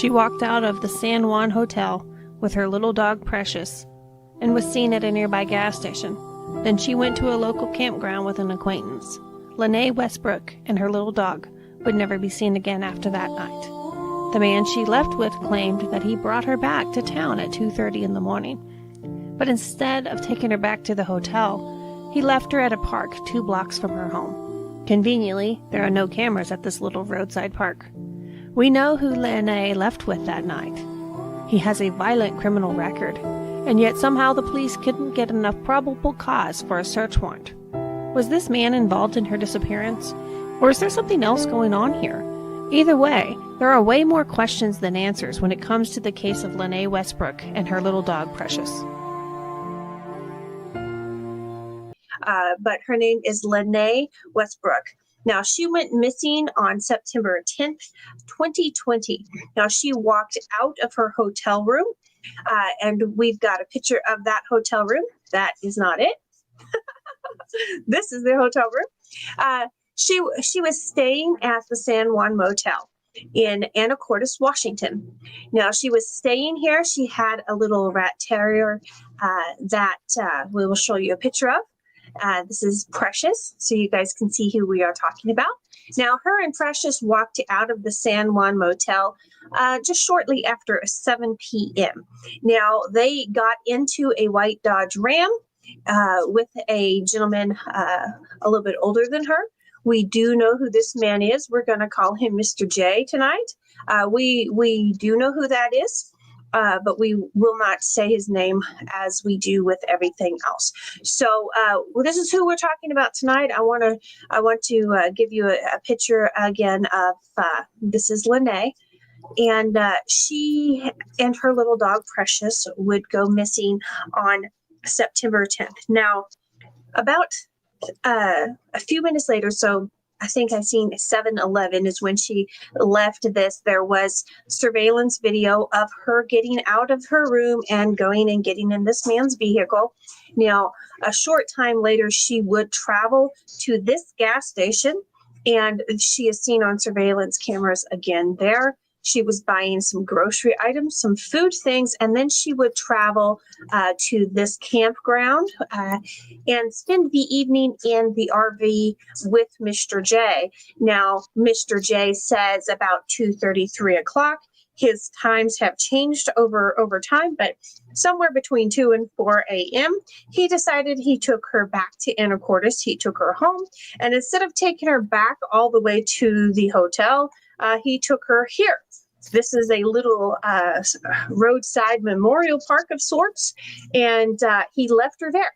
She walked out of the San Juan Hotel with her little dog Precious and was seen at a nearby gas station. Then she went to a local campground with an acquaintance. Laynee Westbrook and her little dog would never be seen again after that night. The man she left with claimed that he brought her back to town at 2:30 in the morning. But instead of taking her back to the hotel, he left her at a park 2 blocks from her home. Conveniently, there are no cameras at this little roadside park. We know who Laynee left with that night. He has a violent criminal record, and yet somehow the police couldn't get enough probable cause for a search warrant. Was this man involved in her disappearance? Or is there something else going on here? Either way, there are way more questions than answers when it comes to the case of Laynee Westbrook and her little dog Precious. But her name is Laynee Westbrook. Now, she went missing on September 10th, 2020. Now, she walked out of her hotel room, and we've got a picture of that hotel room. That is not it. This is the hotel room. She was staying at the San Juan Motel in Anacortes, Washington. Now, she was staying here. She had a little rat terrier that we will show you a picture of. This is Precious, so you guys can see who we are talking about. Now, her and Precious walked out of the San Juan Motel just shortly after 7 p.m. Now, they got into a white Dodge Ram with a gentleman a little bit older than her. We do know who this man is. We're going to call him Mr. J tonight. We do know who that is. But we will not say his name as we do with everything else. So this is who we're talking about tonight. I want to give you a picture again of this is Laynee, and she and her little dog Precious would go missing on September 10th. Now, about a few minutes later, so I think I seen 7-11 is when she left this. There was surveillance video of her getting out of her room and going and getting in this man's vehicle. Now, a short time later, she would travel to this gas station, and she is seen on surveillance cameras again there. She was buying some grocery items, some food things, and then she would travel to this campground and spend the evening in the RV with Mr. J. Now, Mr. J says about 2:30, 3 o'clock. His times have changed over time, but somewhere between 2 and 4 a.m., he decided he took her back to Anacortes. He took her home, and instead of taking her back all the way to the hotel, he took her here. This is a little roadside memorial park of sorts, and he left her there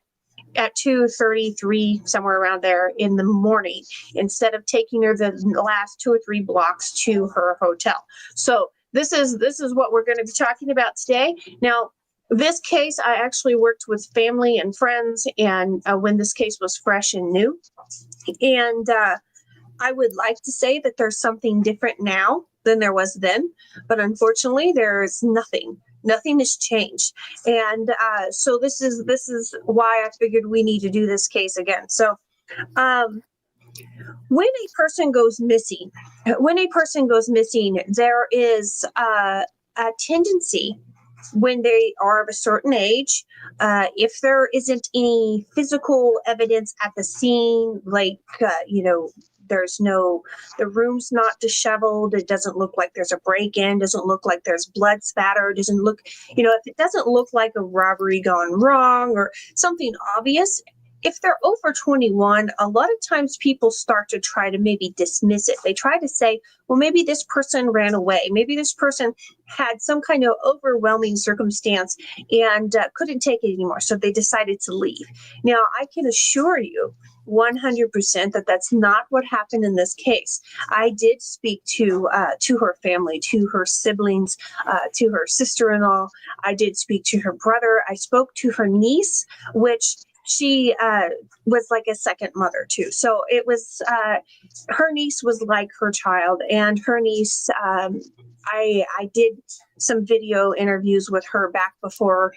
at 2:33, somewhere around there in the morning, instead of taking her the last 2 or 3 blocks to her hotel. So this is what we're going to be talking about today. Now, this case, I actually worked with family and friends, and when this case was fresh and new, and I would like to say that there's something different now than there was then, but unfortunately, there's nothing. Nothing has changed, and so this is why I figured we need to do this case again. So, when a person goes missing, there is a tendency when they are of a certain age, if there isn't any physical evidence at the scene, like the room's not disheveled. It doesn't look like there's a break-in, doesn't look like there's blood spatter, doesn't look, if it doesn't look like a robbery gone wrong or something obvious. If they're over 21, a lot of times people start to try to maybe dismiss it. They try to say, well, maybe this person ran away. Maybe this person had some kind of overwhelming circumstance and couldn't take it anymore. So they decided to leave. Now, I can assure you 100% that that's not what happened in this case. I did speak to her family, to her siblings, to her sister-in-law. I did speak to her brother. I spoke to her niece, which she was like a second mother too. So it was, her niece was like her child, and her niece, I did some video interviews with her back before,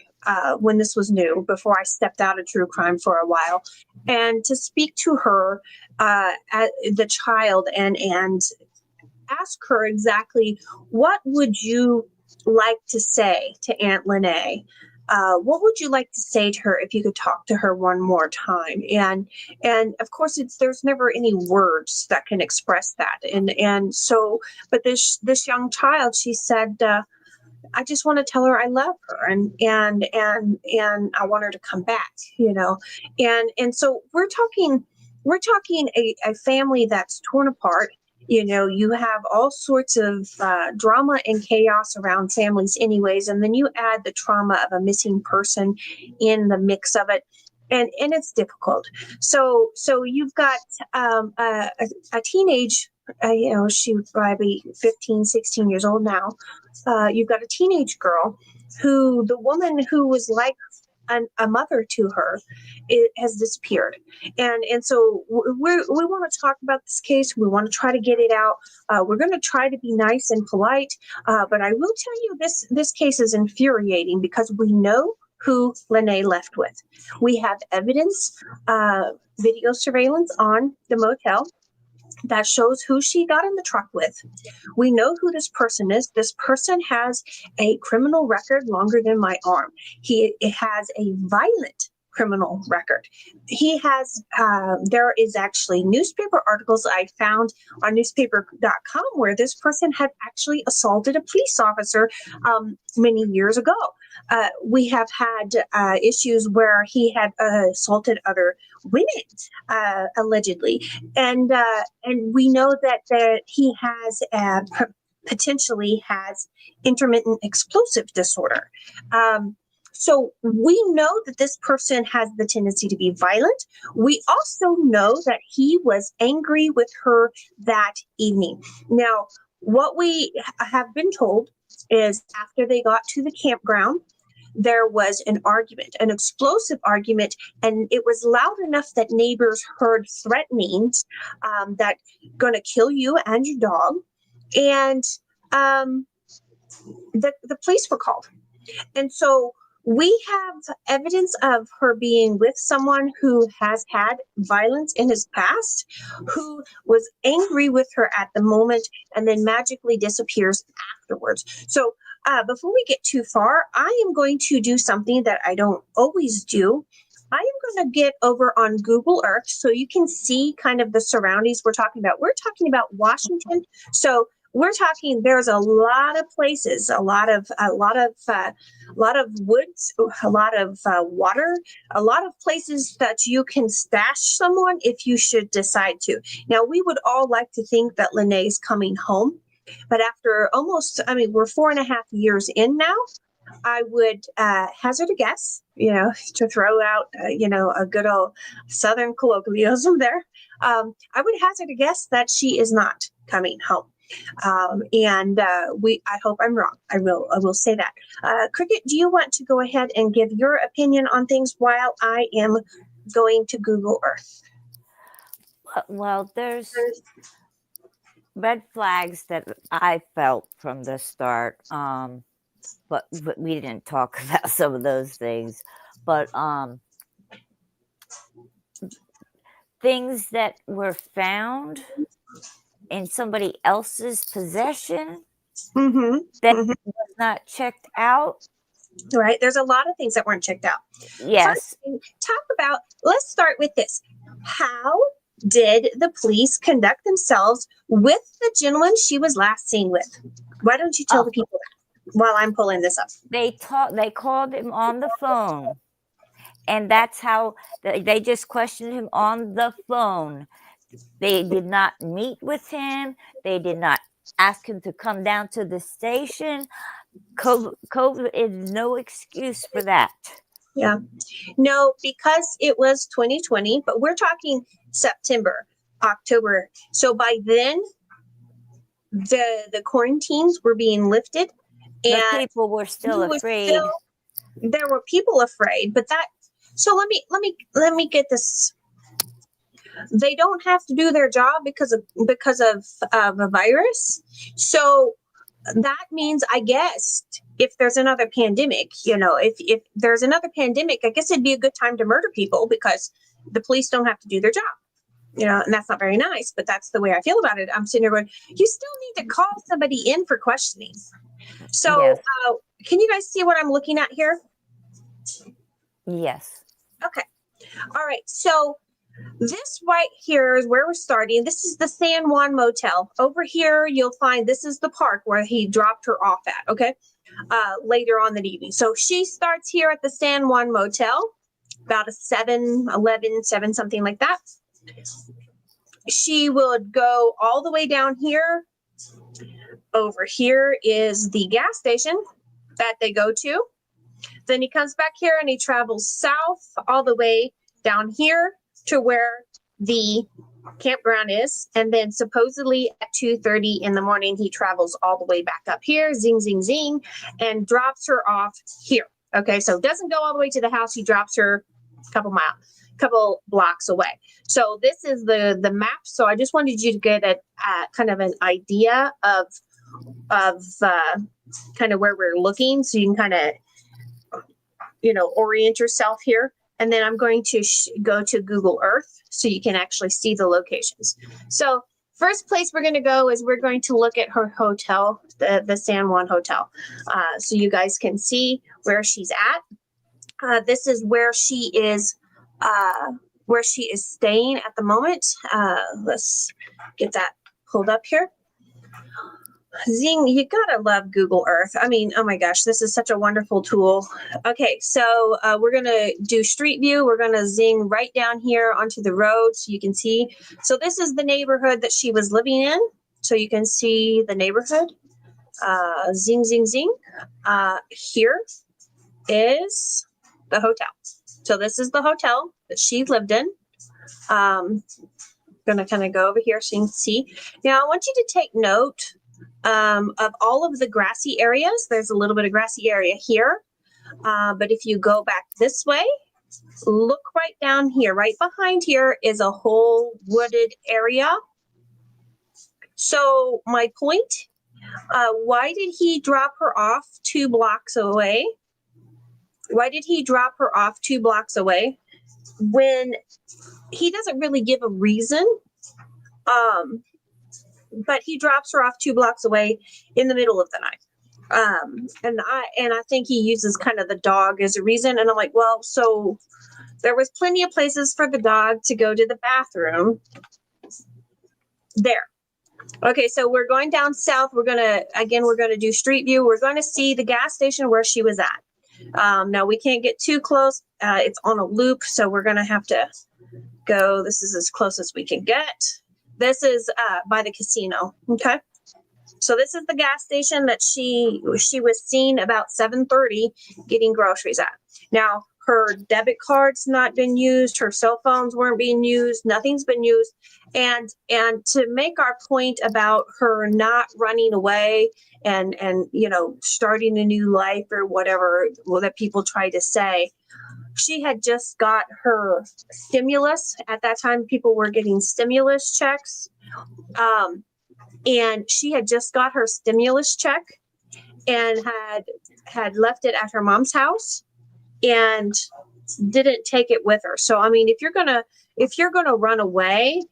when this was new, before I stepped out of true crime for a while, and to speak to her, the child, and ask her exactly, what would you like to say to Aunt Laynee? What would you like to say to her if you could talk to her one more time? And of course, there's never any words that can express that. And so, but this young child, she said, I just want to tell her I love her, and I want her to come back, and so we're talking a family that's torn apart. You have all sorts of drama and chaos around families anyways, and then you add the trauma of a missing person in the mix of it, and it's difficult. So you've got a teenage, she would probably be 15, 16 years old now. You've got a teenage girl who, the woman who was like a mother to her, it has disappeared, and so we want to talk about this case. We want to try to get it out. We're going to try to be nice and polite, but I will tell you, this case is infuriating because we know who Laynee left with. We have evidence, video surveillance on the motel that shows who she got in the truck with. We know who this person is. This person has a criminal record longer than my arm. He has a violent criminal record. He has, there is actually newspaper articles I found on newspaper.com where this person had actually assaulted a police officer many years ago. We have had issues where he had assaulted other women, allegedly, and we know that he has potentially has intermittent explosive disorder. So we know that this person has the tendency to be violent. We also know that he was angry with her that evening. Now, what we have been told is after they got to the campground, there was an argument, an explosive argument, and it was loud enough that neighbors heard threatenings that going to kill you and your dog. And the police were called. And so we have evidence of her being with someone who has had violence in his past, who was angry with her at the moment and then magically disappears afterwards. So before we get too far, I am going to do something that I don't always do. I am going to get over on Google Earth so you can see kind of the surroundings we're talking about. We're talking about Washington. So we're talking, there's a lot of places, a lot of woods, a lot of water, a lot of places that you can stash someone if you should decide to. Now, we would all like to think that Laynee's coming home, but after we're 4.5 years in now, I would hazard a guess, to throw out, a good old Southern colloquialism there. I would hazard a guess that she is not coming home. I hope I'm wrong. I will say that. Cricket, do you want to go ahead and give your opinion on things while I am going to Google Earth? Well, there's red flags that I felt from the start. But we didn't talk about some of those things. But things that were found in somebody else's possession that was not checked out. Right. There's a lot of things that weren't checked out. Yes. First, let's start with this. How did the police conduct themselves with the gentleman she was last seen with? Why don't you tell the people that while I'm pulling this up? They called him on the phone. And that's how they just questioned him on the phone. They did not meet with him. They did not ask him to come down to the station. COVID is no excuse for that. Yeah. No, because it was 2020, but we're talking September, October. So by then, the quarantines were being lifted. And the people were still afraid. There were people afraid, but so let me get this. They don't have to do their job because of a virus. So that means, I guess, if there's another pandemic, if there's another pandemic, I guess it'd be a good time to murder people because the police don't have to do their job. and that's not very nice, but that's the way I feel about it. I'm sitting here going, you still need to call somebody in for questioning. So Yes. can you guys see what I'm looking at here? Yes. Okay. All right. So this right here is where we're starting. This is the San Juan Motel. Over here, you'll find this is the park where he dropped her off at, okay, later on that evening. So she starts here at the San Juan Motel, about a 7:11, 7, something like that. She would go all the way down here. Over here is the gas station that they go to. Then he comes back here and he travels south all the way down here to where the campground is. And then supposedly at 2:30 in the morning, he travels all the way back up here, zing, zing, zing, and drops her off here. Okay, so doesn't go all the way to the house. He drops her a couple blocks away. So this is the map. So I just wanted you to get a kind of an idea of kind of where we're looking, so you can kind of orient yourself here. And then I'm going to go to Google Earth so you can actually see the locations. So first place we're going to go is we're going to look at her hotel, the San Juan Hotel, so you guys can see where she's at. This is where she is staying at the moment. Let's get that pulled up here. Zing, you gotta love Google Earth. I mean, oh my gosh, this is such a wonderful tool. Okay, so we're gonna do Street View. We're gonna zing right down here onto the road so you can see. So this is the neighborhood that she was living in. So you can see the neighborhood. Zing, zing, zing. Here is the hotel. So this is the hotel that she lived in. Gonna kind of go over here so you can see. Now I want you to take note of all of the grassy areas. There's a little bit of grassy area here. But if you go back this way, look right down here. Right behind here is a whole wooded area. So my point, why did he drop her off 2 blocks away? Why did he drop her off 2 blocks away when he doesn't really give a reason? But he drops her off 2 blocks away in the middle of the night. And I think he uses kind of the dog as a reason. And I'm like, well, so there was plenty of places for the dog to go to the bathroom there. Okay, so we're going down south. We're going to do Street View. We're going to see the gas station where she was at. Now we can't get too close. It's on a loop, so we're going to have to go. This is as close as we can get. This is by the casino. Okay. So this is the gas station that she was seen about 7:30 getting groceries at. Now her debit card's not been used. Her cell phones weren't being used. Nothing's been used. And to make our point about her not running away and starting a new life or whatever that people try to say, she had just got her stimulus. At that time, people were getting stimulus checks. And she had just got her stimulus check and had left it at her mom's house and didn't take it with her. So, I mean, if you're gonna run away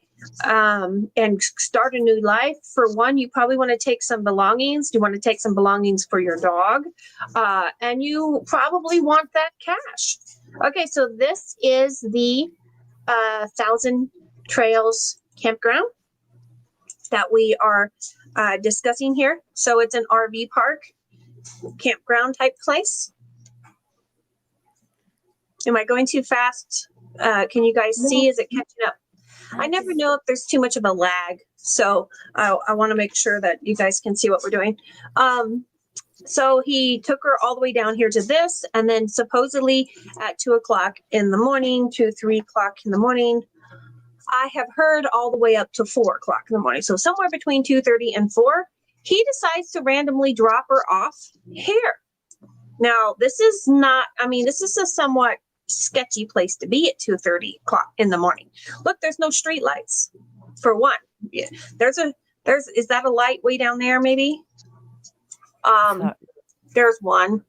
and start a new life, for one, you probably want to take some belongings. You want to take some belongings for your dog, and you probably want that cash. Okay, so this is the Thousand Trails campground that we are discussing here. So it's an RV park, campground type place. Am I going too fast? Can you guys see? Is it catching up? I never know if there's too much of a lag. So I want to make sure that you guys can see what we're doing. So he took her all the way down here to this, and then supposedly at 2 o'clock in the morning to 3 o'clock in the morning, I have heard all the way up to 4 o'clock in the morning. So somewhere between 2:30 and 4, he decides to randomly drop her off here. Now, this is a somewhat sketchy place to be at 2:30 o'clock in the morning. Look, there's no street lights for one. Yeah, is that a light way down there maybe? There's one.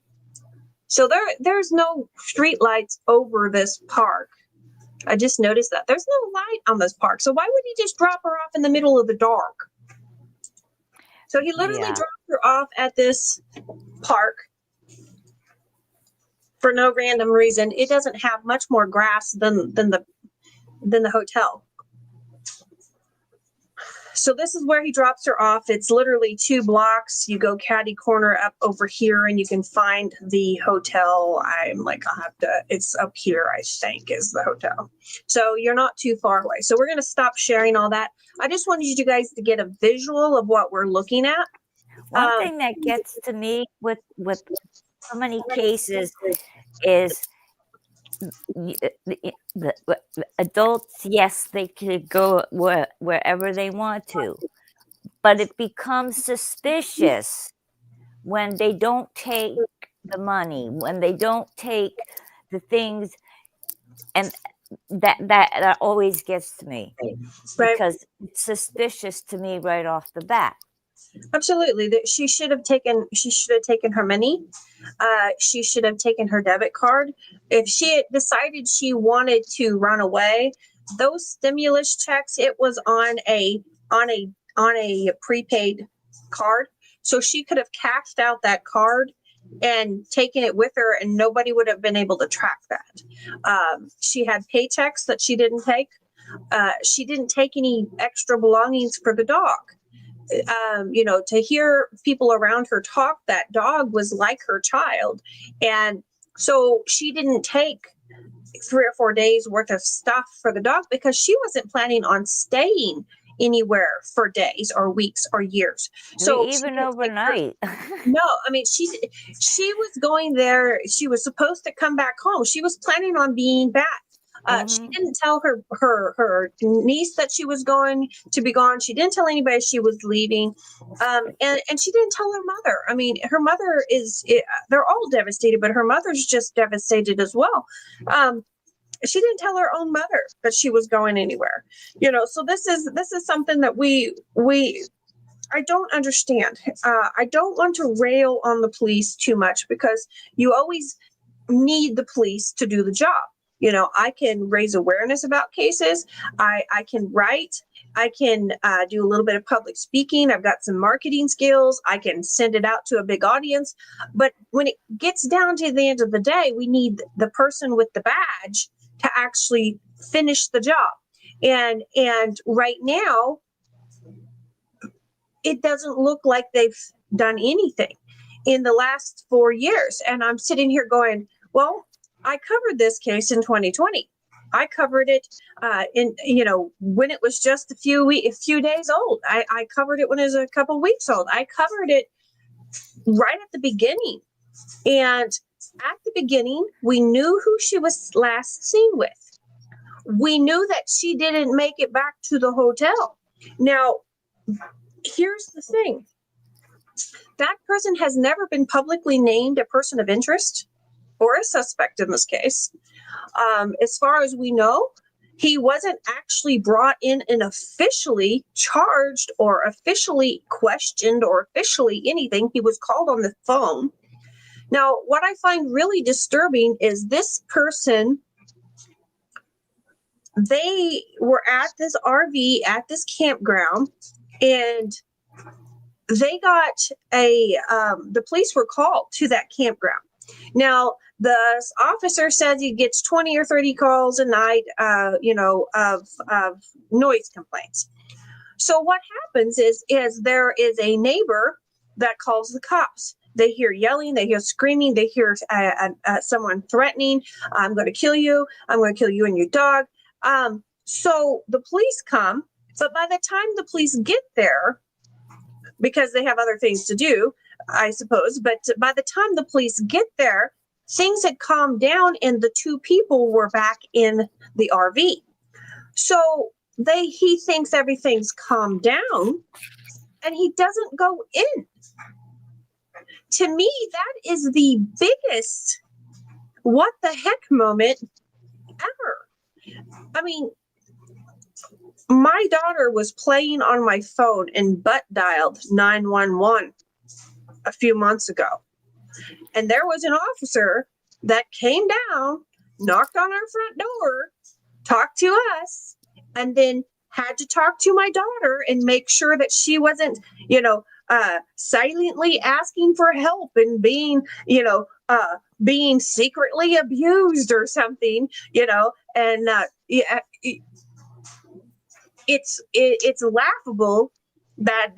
So there's no street lights over this park. I just noticed that there's no light on this park. So why would he just drop her off in the middle of the dark? So he literally Yeah. dropped her off at this park for no random reason. It doesn't have much more grass than the hotel. So this is where he drops her off. It's literally 2 blocks. You go catty corner up over here and you can find the hotel. I'm like, it's up here, I think, is the hotel. So you're not too far away. So we're going to stop sharing all that. I just wanted you guys to get a visual of what we're looking at. One thing that gets to me with so many cases is the adults, yes, they could go wherever they want to, but it becomes suspicious when they don't take the money, when they don't take the things, and that always gets to me, because it's suspicious to me right off the bat. Absolutely. She should have taken her money. She should have taken her debit card. If she had decided she wanted to run away, those stimulus checks, it was on a prepaid card. So she could have cashed out that card and taken it with her, and nobody would have been able to track that. She had paychecks that she didn't take. She didn't take any extra belongings for the dog. To hear people around her talk, that dog was like her child. And so she didn't take 3 or 4 days worth of stuff for the dog because she wasn't planning on staying anywhere for days or weeks or years. So even overnight. No, I mean, she was going there. She was supposed to come back home. She was planning on being back. She didn't tell her niece that she was going to be gone. She didn't tell anybody she was leaving. And she didn't tell her mother. I mean, her mother they're all devastated, but her mother's just devastated as well. She didn't tell her own mother that she was going anywhere. So this is something that I don't understand. I don't want to rail on the police too much because you always need the police to do the job. I can raise awareness about cases. I can write. I can do a little bit of public speaking. I've got some marketing skills. I can send it out to a big audience. But when it gets down to the end of the day, we need the person with the badge to actually finish the job. And right now, it doesn't look like they've done anything in the last 4 years. And I'm sitting here going, well, I covered this case in 2020. I covered it when it was just a few days old. I covered it when it was a couple weeks old. I covered it right at the beginning. And at the beginning, we knew who she was last seen with. We knew that she didn't make it back to the hotel. Now, here's the thing. That person has never been publicly named a person of interest or a suspect in this case. As far as we know, he wasn't actually brought in and officially charged or officially questioned or officially anything. He was called on the phone. Now, what I find really disturbing is this person, they were at this RV at this campground, and they got the police were called to that campground. Now, the officer says he gets 20 or 30 calls a night, of noise complaints. So what happens is there is a neighbor that calls the cops. They hear yelling, they hear screaming, they hear someone threatening, I'm going to kill you. I'm going to kill you and your dog. So the police come, but by the time the police get there, because they have other things to do, I suppose, but by the time the police get there, things had calmed down and the 2 people were back in the RV. So he thinks everything's calmed down and he doesn't go in. To me, that is the biggest what the heck moment ever. I mean, my daughter was playing on my phone and butt dialed 911 a few months ago. And there was an officer that came down, knocked on our front door, talked to us, and then had to talk to my daughter and make sure that she wasn't, silently asking for help and being, being secretly abused or something, and yeah, it's laughable that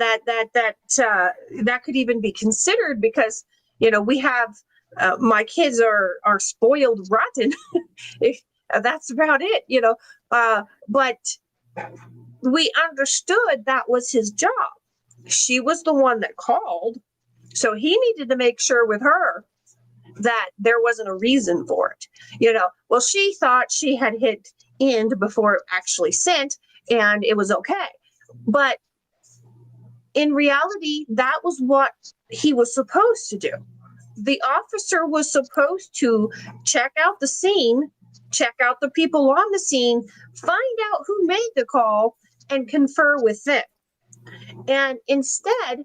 could even be considered, because we have my kids are spoiled rotten. That's about it, but we understood that was his job. She was the one that called, so he needed to make sure with her that there wasn't a reason for it. Well, she thought she had hit end before it actually sent, and it was okay. But in reality, that was what he was supposed to do. The officer was supposed to check out the scene, check out the people on the scene, find out who made the call, and confer with them. And instead,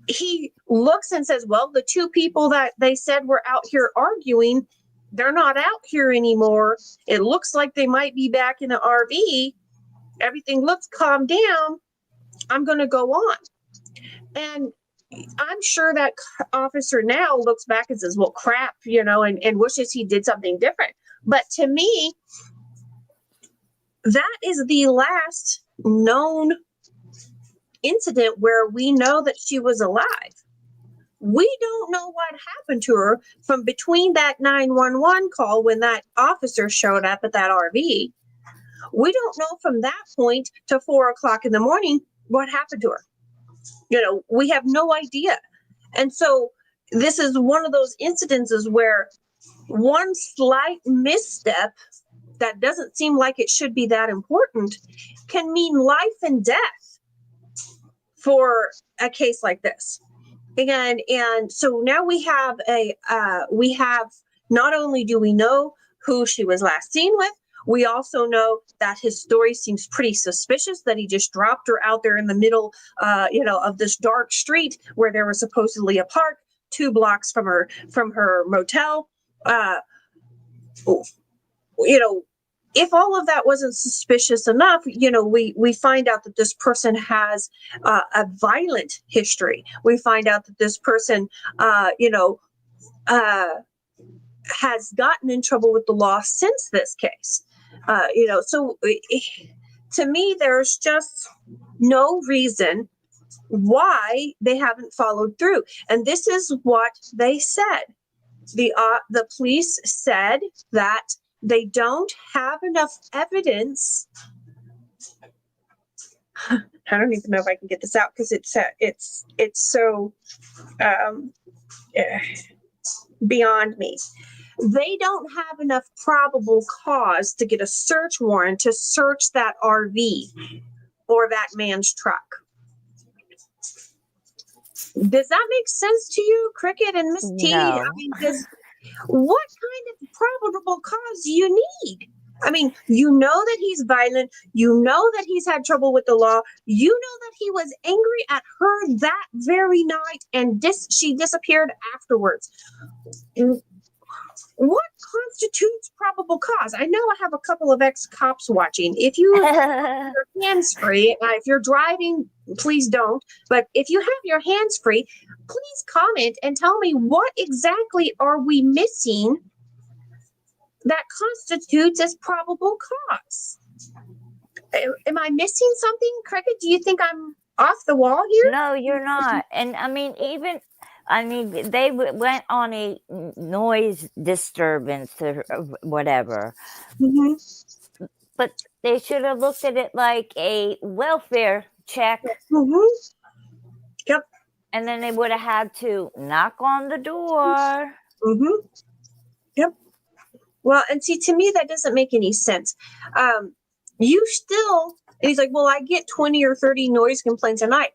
he looks and says, well, the two people that they said were out here arguing, they're not out here anymore. It looks like they might be back in the RV. Everything looks calmed down. I'm going to go on. And I'm sure that officer now looks back and says, well, crap, and wishes he did something different. But to me, that is the last known incident where we know that she was alive. We don't know what happened to her from between that 911 call when that officer showed up at that RV. We don't know from that point to 4:00 in the morning what happened to her. We have no idea. And so this is one of those incidences where one slight misstep that doesn't seem like it should be that important can mean life and death for a case like this. And so now we have not only do we know who she was last seen with, we also know that his story seems pretty suspicious, that he just dropped her out there in the middle, of this dark street where there was supposedly a park 2 blocks from her motel. If all of that wasn't suspicious enough, we find out that this person has a violent history. We find out that this person, has gotten in trouble with the law since this case. So to me, there's just no reason why they haven't followed through. And this is what they said. The police said that they don't have enough evidence. I don't even know if I can get this out because it's so beyond me. They don't have enough probable cause to get a search warrant to search that RV or that man's truck. Does that make sense to you, Cricket and Miss T? No. I mean, what kind of probable cause do you need? I mean, you know that he's violent. You know that he's had trouble with the law. You know that he was angry at her that very night, and she disappeared afterwards. What constitutes probable cause? I know I have a couple of ex-cops watching. If you have your hands free, if you're driving, please don't. But if you have your hands free, please comment and tell me what exactly are we missing that constitutes as probable cause. Am I missing something, Cricket? Do you think I'm off the wall here? No, you're not. And they went on a noise disturbance or whatever. Mm-hmm. But they should have looked at it like a welfare check. Mm-hmm. Yep. And then they would have had to knock on the door. Mm-hmm. Yep. Well, and see, to me, that doesn't make any sense. He's like, well, I get 20 or 30 noise complaints a night.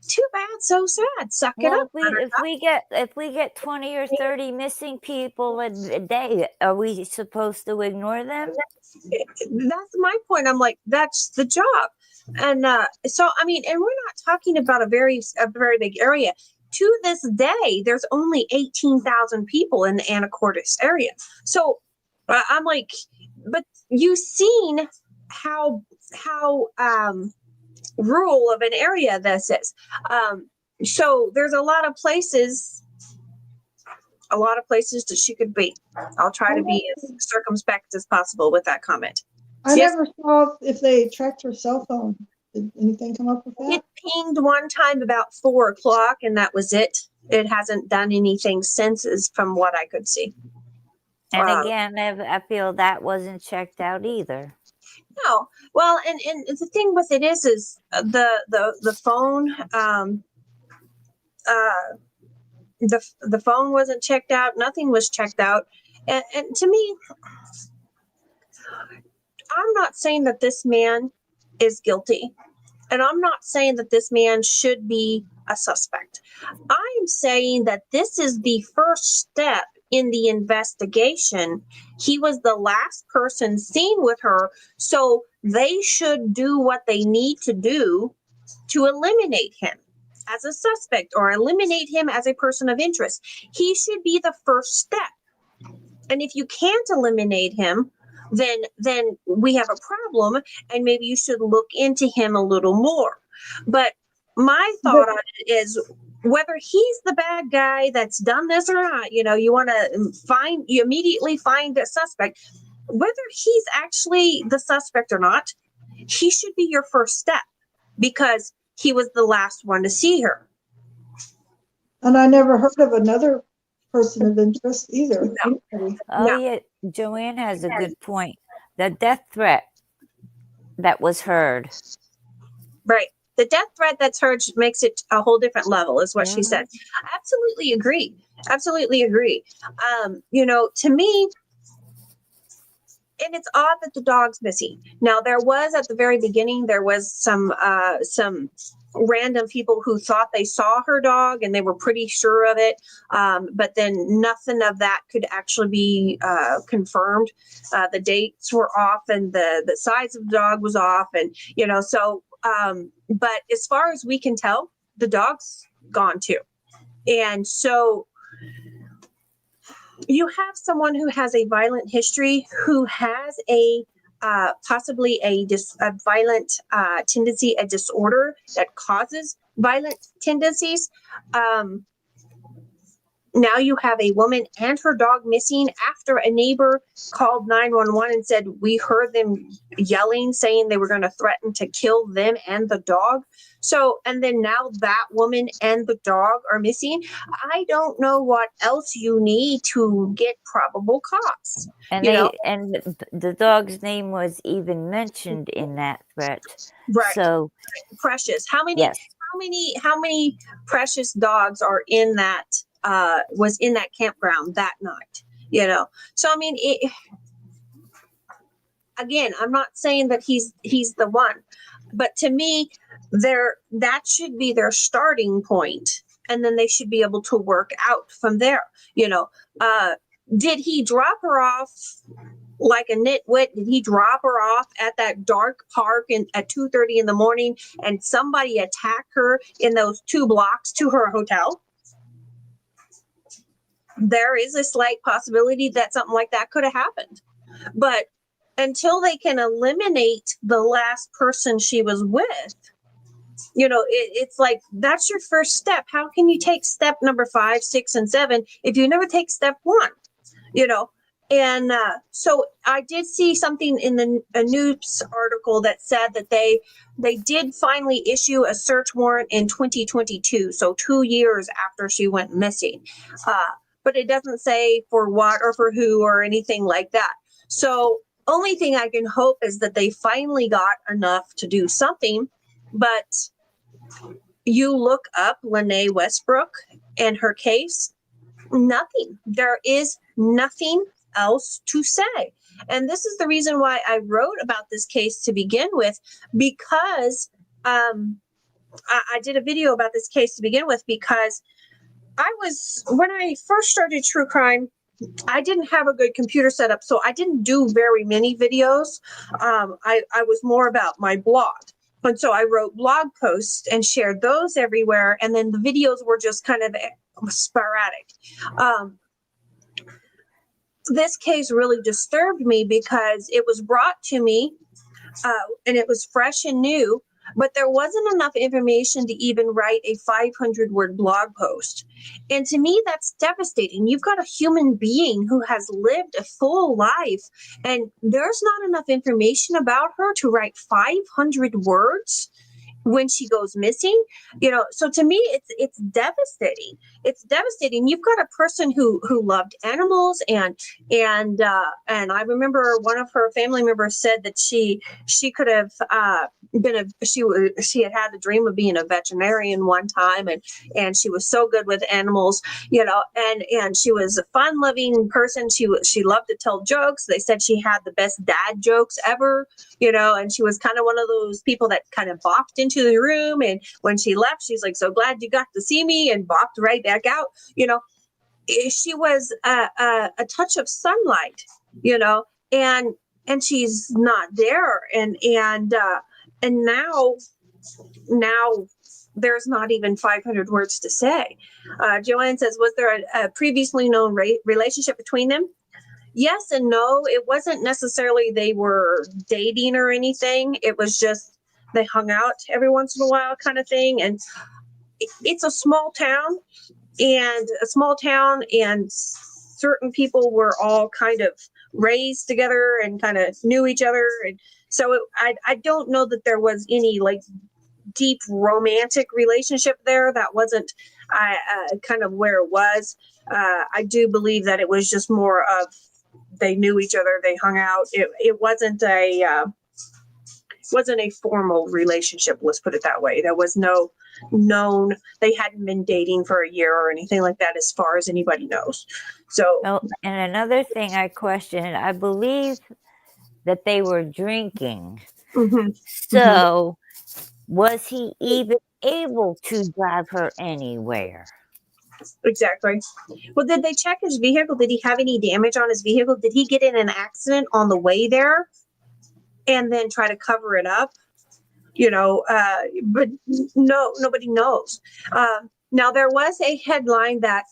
Too bad, so sad. Suck it up. If we get 20 or 30 missing people a day, are we supposed to ignore them? That's my point. I'm like, that's the job. And so, I mean, and we're not talking about a very big area. To this day, there's only 18,000 people in the Anacortes area. So I'm like, but you've seen how rural of an area this is. So there's a lot of places that she could be. I'll try to be as circumspect as possible with that comment. I Yes. never saw if they tracked her cell phone. Did anything come up with that? It pinged one time about 4:00, and that was it. It hasn't done anything since, is from what I could see. And again, I feel that wasn't checked out either. No, well, and the thing with it is the phone, the phone wasn't checked out. Nothing was checked out, and to me, I'm not saying that this man is guilty, and I'm not saying that this man should be a suspect. I'm saying that this is the first step in the investigation. He was the last person seen with her, so they should do what they need to do to eliminate him as a suspect or eliminate him as a person of interest. He should be the first step. And if you can't eliminate him, then we have a problem, and maybe you should look into him a little more. But my thought on it is, whether he's the bad guy that's done this or not, you want to you immediately find a suspect. Whether he's actually the suspect or not, he should be your first step, because he was the last one to see her. And I never heard of another person of interest either. No. Oh, No. yeah. Joanne has a good point. The death threat that was heard. Right. The death threat that's heard makes it a whole different level, is what she Mhm. said. Absolutely agree. Absolutely agree. To me, and it's odd that the dog's missing. Now, there was at the very beginning, there was some random people who thought they saw her dog, and they were pretty sure of it. But then nothing of that could actually be confirmed. The dates were off, and the size of the dog was off, and so. But as far as we can tell, the dog's gone too, and so. You have someone who has a violent history, who has a possibly a violent tendency, a disorder that causes violent tendencies. Now you have a woman and her dog missing after a neighbor called 911 and said, we heard them yelling, saying they were going to threaten to kill them and the dog. So, and then now that woman and the dog are missing. I don't know what else you need to get probable cause. And the dog's name was even mentioned in that threat. Right. So Precious. How many? yes. How many precious dogs are in that? Was in that campground that night, So I mean, again, I'm not saying that he's the one, but to me, that should be their starting point, and then they should be able to work out from there. Did he drop her off like a nitwit? Did he drop her off at that dark park at 2:30 in the morning, and somebody attack her in those 2 blocks to her hotel? There is a slight possibility that something like that could have happened. But until they can eliminate the last person she was with, it's like, that's your first step. How can you take step number 5, 6, and 7 if you never take step 1? And so I did see something in a news article that said that they did finally issue a search warrant in 2022, so 2 years after she went missing. But it doesn't say for what or for who or anything like that. So only thing I can hope is that they finally got enough to do something. But you look up Laynee Westbrook and her case, nothing. There is nothing else to say. And this is the reason why I wrote about this case to begin with, because I did a video about this case to begin with, because when I first started true crime, I didn't have a good computer setup, so I didn't do very many videos. I was more about my blog. And so I wrote blog posts and shared those everywhere. And then the videos were just kind of sporadic. this case really disturbed me because it was brought to me and it was fresh and new, but there wasn't enough information to even write a 500-word blog post. And to me, that's devastating. You've got a human being who has lived a full life, and there's not enough information about her to write 500 words when she goes missing. So to me, it's devastating. It's devastating. You've got a person who loved animals, and I remember one of her family members said that she could have she had a dream of being a veterinarian one time, and she was so good with animals, and she was a fun loving person. She loved to tell jokes. They said she had the best dad jokes ever, and she was kind of one of those people that kind of bopped into the room, and when she left, she's like, so glad you got to see me, and bopped right back out. She was a touch of sunlight, and she's not there, and now there's not even 500 words to say. Joanne says, was there a previously known relationship between them? Yes and no. It wasn't necessarily they were dating or anything. It was just they hung out every once in a while kind of thing. And it's a small town, and certain people were all kind of raised together and kind of knew each other. And so I don't know that there was any like deep romantic relationship there. That wasn't kind of where it was. I do believe that it was just more of they knew each other, they hung out. It wasn't a formal relationship, let's put it that way. There was no known, they hadn't been dating for a year or anything like that as far as anybody knows. So and another thing I question, I believe that they were drinking. So was he even able to drive her anywhere? Exactly. Well, did they check his vehicle? Did he have any damage on his vehicle? Did he get in an accident on the way there and then try to cover it up? But no, nobody knows. Now, there was a headline that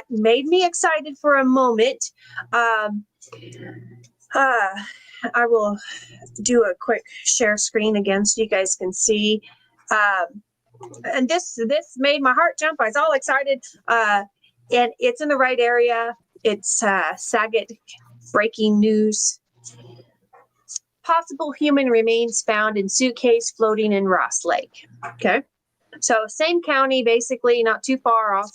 made me excited for a moment. I will do a quick share screen again so you guys can see. And this made my heart jump. I was all excited. And it's in the right area. It's Saget breaking news. Possible human remains found in suitcase floating in Ross Lake. Okay. So same county, basically, not too far off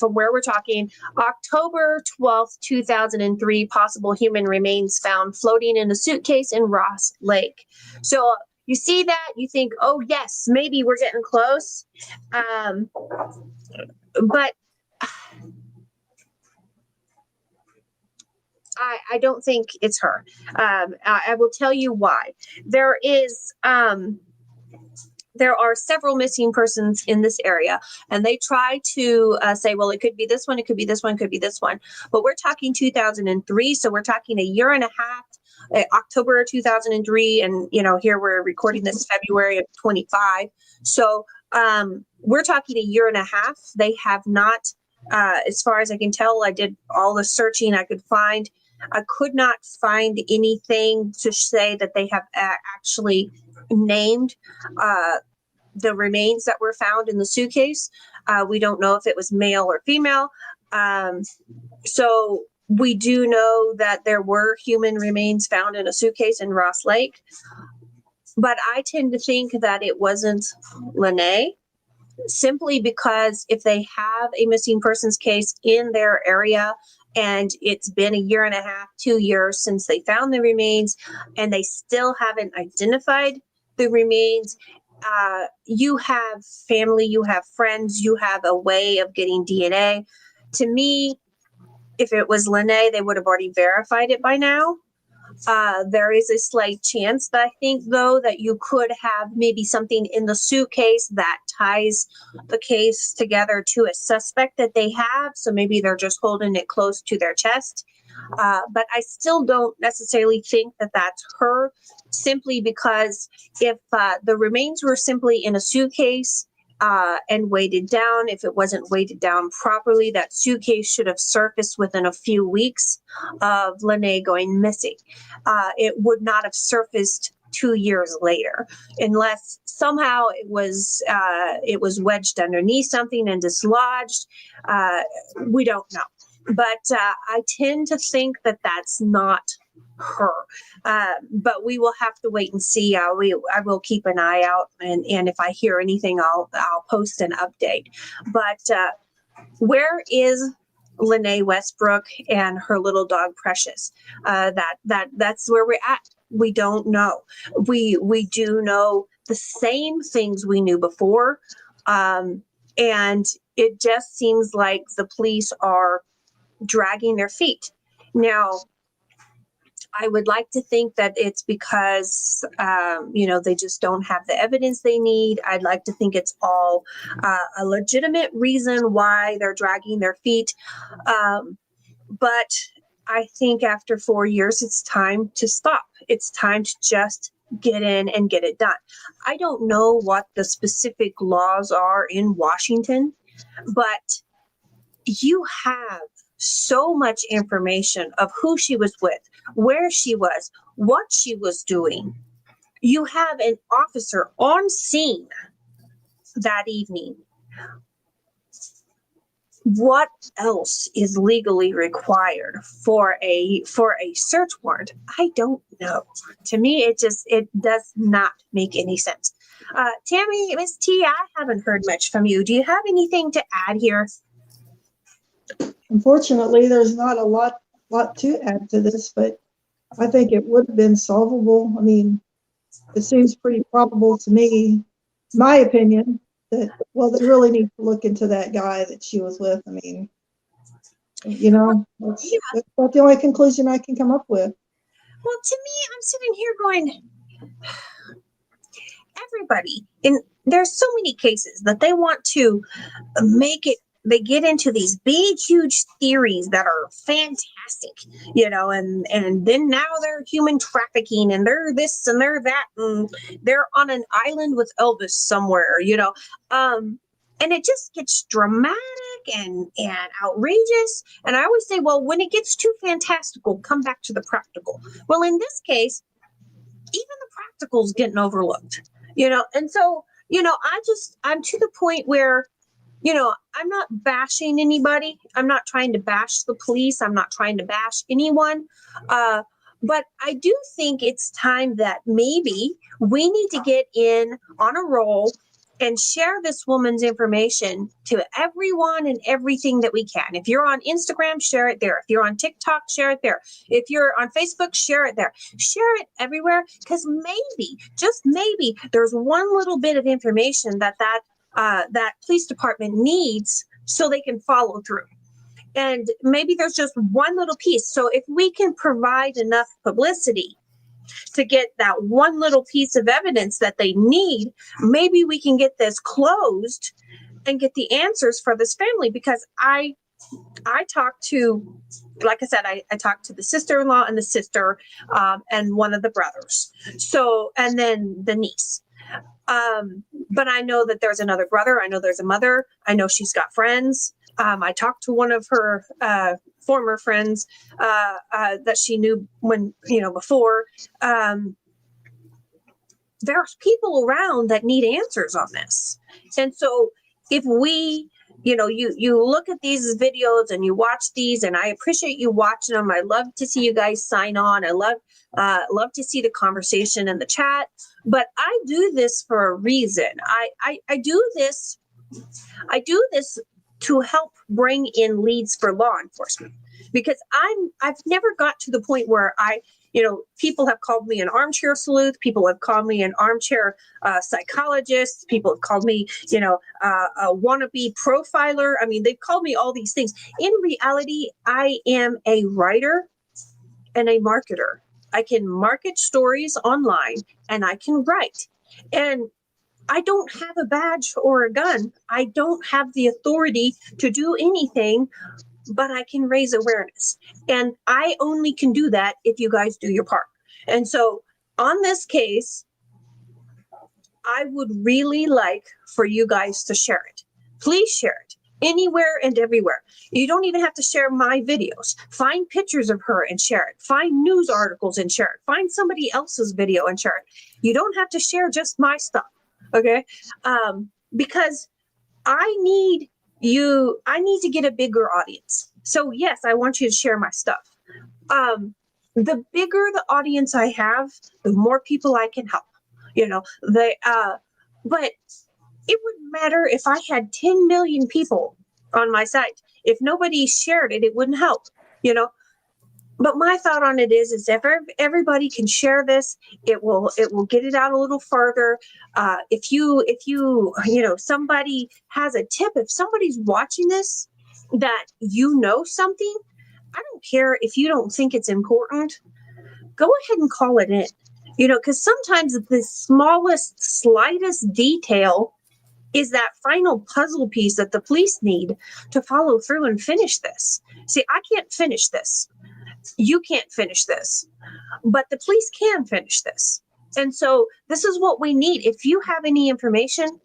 from where we're talking. October 12th, 2003, possible human remains found floating in a suitcase in Ross Lake. So you see that, you think, oh, yes, maybe we're getting close. But I don't think it's her. I will tell you why. There are several missing persons in this area, and they try to say, well, it could be this one, it could be this one, it could be this one. But we're talking 2003, so we're talking a year and a half, October 2003, and here we're recording this February of 25. So we're talking a year and a half. They have not, as far as I can tell, I did all the searching I could find. I could not find anything to say that they have actually named the remains that were found in the suitcase. We don't know if it was male or female. So we do know that there were human remains found in a suitcase in Ross Lake. But I tend to think that it wasn't Laynee, simply because if they have a missing persons case in their area, and it's been a year and a half, 2 years since they found the remains, and they still haven't identified the remains, you have family, you have friends, you have a way of getting DNA. To me, if it was Laynee, they would have already verified it by now. There is a slight chance that I think, though, that you could have maybe something in the suitcase that ties the case together to a suspect that they have. So maybe they're just holding it close to their chest. But I still don't necessarily think that that's her, simply because if the remains were simply in a suitcase and weighted down. If it wasn't weighted down properly, that suitcase should have surfaced within a few weeks of Laynee going missing. It would not have surfaced 2 years later, unless somehow it was wedged underneath something and dislodged. We don't know, but I tend to think that that's not her. But we will have to wait and see. I will keep an eye out, and if I hear anything, I'll post an update. But where is Laynee Westbrook and her little dog Precious? That's where we're at. We don't know. We do know the same things we knew before, and it just seems like the police are dragging their feet now. I would like to think that it's because, they just don't have the evidence they need. I'd like to think it's all a legitimate reason why they're dragging their feet. But I think after 4 years, it's time to stop. It's time to just get in and get it done. I don't know what the specific laws are in Washington, but you have so much information of who she was with, where she was, what she was doing. You have an officer on scene that evening. What else is legally required for a search warrant? I don't know. To me, it does not make any sense. Tammy, Miss T, I haven't heard much from you. Do you have anything to add here? Unfortunately, there's not a lot to add to this, but I think it would have been solvable. I mean, it seems pretty probable to me, my opinion, that, well, they really need to look into that guy that she was with. I mean, that's about the only conclusion I can come up with. Well, to me, I'm sitting here going, everybody, and there's so many cases that they want to make it. They get into these big, huge theories that are fantastic, and then now they're human trafficking and they're this and they're that, and they're on an island with Elvis somewhere, and it just gets dramatic and outrageous. And I always say, well, when it gets too fantastical, come back to the practical. Well, in this case, even the practical's getting overlooked, and so, I'm to the point where, I'm not bashing anybody. I'm not trying to bash the police. I'm not trying to bash anyone. But I do think it's time that maybe we need to get in on a roll and share this woman's information to everyone and everything that we can. If you're on Instagram, share it there. If you're on TikTok, share it there. If you're on Facebook, share it there. Share it everywhere, because maybe, just maybe, there's one little bit of information that police department needs so they can follow through. And maybe there's just one little piece. So if we can provide enough publicity to get that one little piece of evidence that they need, maybe we can get this closed and get the answers for this family. Because I talked to, like I said, I talked to the sister-in-law and the sister, and one of the brothers. So, and then the niece. But I know that there's another brother. I know there's a mother. I know she's got friends. I talked to one of her former friends that she knew before. There's people around that need answers on this. And so if we, you look at these videos and you watch these, and I appreciate you watching them. I love to see you guys sign on. I love to see the conversation in the chat. But I do this for a reason. I do this to help bring in leads for law enforcement, because I've never got to the point where people have called me an armchair sleuth. People have called me an armchair psychologist. People have called me, a wannabe profiler. I mean, they've called me all these things. In reality, I am a writer and a marketer. I can market stories online and I can write. And I don't have a badge or a gun. I don't have the authority to do anything, but I can raise awareness. And I only can do that if you guys do your part. And so on this case, I would really like for you guys to share it. Please share it anywhere and everywhere. You don't even have to share my videos. Find pictures of her and share it. Find news articles and share it. Find somebody else's video and share it. You don't have to share just my stuff, okay? Because I need to get a bigger audience. So yes, I want you to share my stuff. The bigger the audience I have, the more people I can help. But it wouldn't matter if I had 10 million people on my site. If nobody shared it, it wouldn't help, But my thought on it is if everybody can share this, it will get it out a little further. If somebody has a tip, if somebody's watching this, that something, I don't care if you don't think it's important, go ahead and call it in, because sometimes the smallest, slightest detail is that final puzzle piece that the police need to follow through and finish this. See, I can't finish this. You can't finish this, but the police can finish this. And so this is what we need. If you have any information,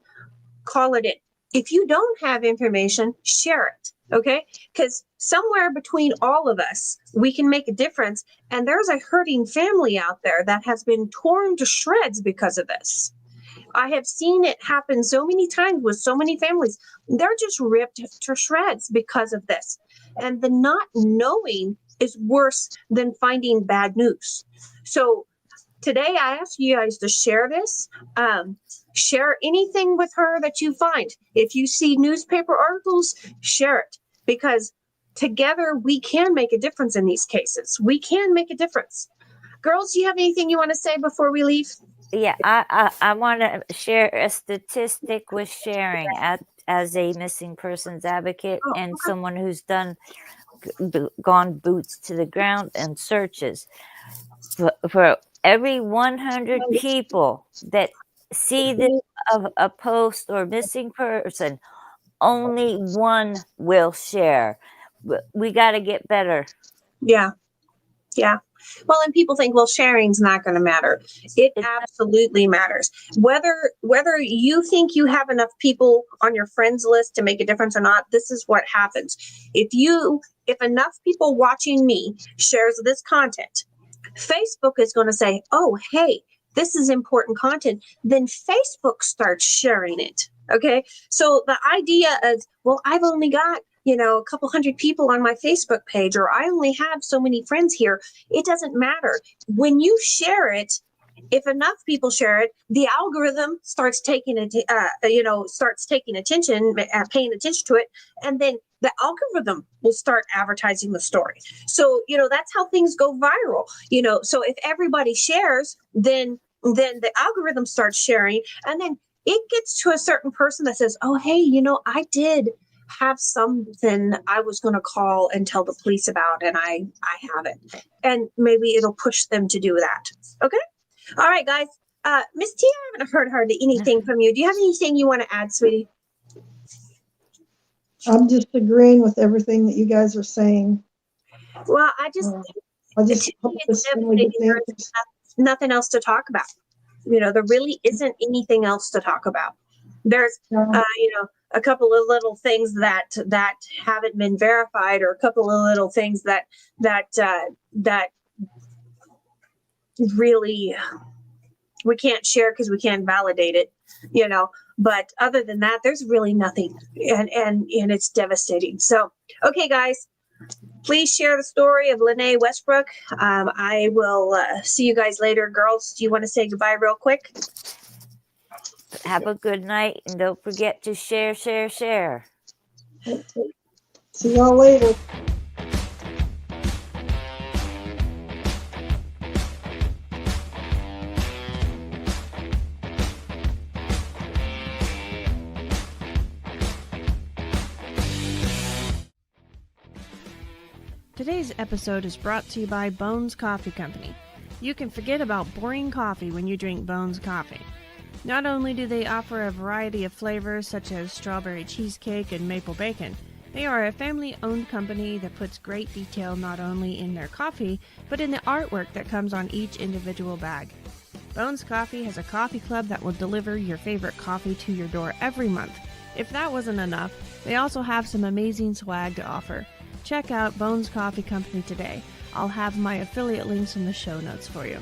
call it in. If you don't have information, share it. Okay? Because somewhere between all of us, we can make a difference. And there's a hurting family out there that has been torn to shreds because of this. I have seen it happen so many times with so many families. They're just ripped to shreds because of this. And the not knowing is worse than finding bad news. So today I ask you guys to share this. Share anything with her that you find. If you see newspaper articles, share it, because together we can make a difference in these cases. We can make a difference. Girls, do you have anything you want to say before we leave? Yeah, I want to share a statistic with sharing as a missing persons advocate and someone who's gone boots to the ground and searches. For every 100 people that see this a post or missing person, only one will share. We got to get better. Yeah. Well, and people think, well, sharing's not going to matter. It absolutely matters. Whether you think you have enough people on your friends list to make a difference or not, this is what happens. If enough people watching me shares this content, Facebook is going to say, oh, hey, this is important content. Then Facebook starts sharing it. Okay. So the idea is, well, I've only got a couple hundred people on my Facebook page, or I only have so many friends here. It doesn't matter. When you share it, if enough people share it, the algorithm starts taking attention, paying attention to it, and then the algorithm will start advertising the story. So, that's how things go viral. So if everybody shares, then the algorithm starts sharing, and then it gets to a certain person that says, oh, hey, I did have something I was going to call and tell the police about, and I have it. And maybe it'll push them to do that. Okay. All right, guys. Miss T, I haven't heard hardly anything from you. Do you have anything you want to add, sweetie? I'm just agreeing with everything that you guys are saying. Well, I just hope this family gets answers. there's nothing else to talk about. There really isn't anything else to talk about. There's, a couple of little things that haven't been verified, or a couple of little things that really we can't share because we can't validate it, But other than that, there's really nothing, and it's devastating. So, okay, guys, please share the story of Laynee Westbrook. I will see you guys later. Girls, do you want to say goodbye real quick? Have a good night, and don't forget to share. See y'all later. Today's episode is brought to you by Bones Coffee Company. You can forget about boring coffee when you drink Bones Coffee. Not only do they offer a variety of flavors such as strawberry cheesecake and maple bacon, they are a family-owned company that puts great detail not only in their coffee, but in the artwork that comes on each individual bag. Bones Coffee has a coffee club that will deliver your favorite coffee to your door every month. If that wasn't enough, they also have some amazing swag to offer. Check out Bones Coffee Company today. I'll have my affiliate links in the show notes for you.